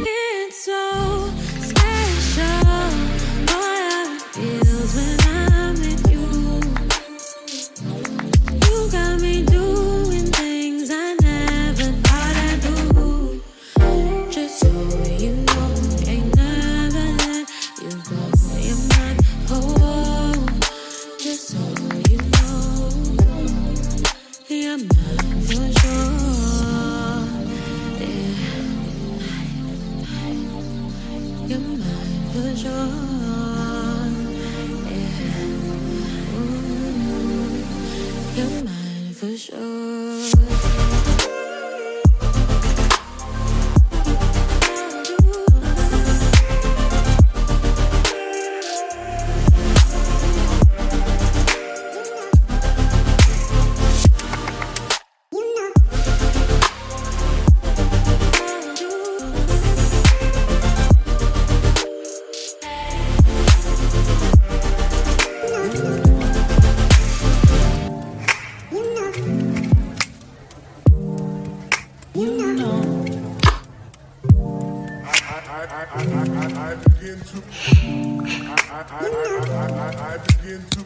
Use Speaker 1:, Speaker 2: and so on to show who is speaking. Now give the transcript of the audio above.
Speaker 1: It's so special, boy, how it feels when I'm with you. You got me doing things I never thought I'd do. Just so you know, ain't never let you go. You're my whole. Just so you know, you're mine for sure. You're mine for sure. Yeah. Ooh, you're mine for sure.
Speaker 2: I begin to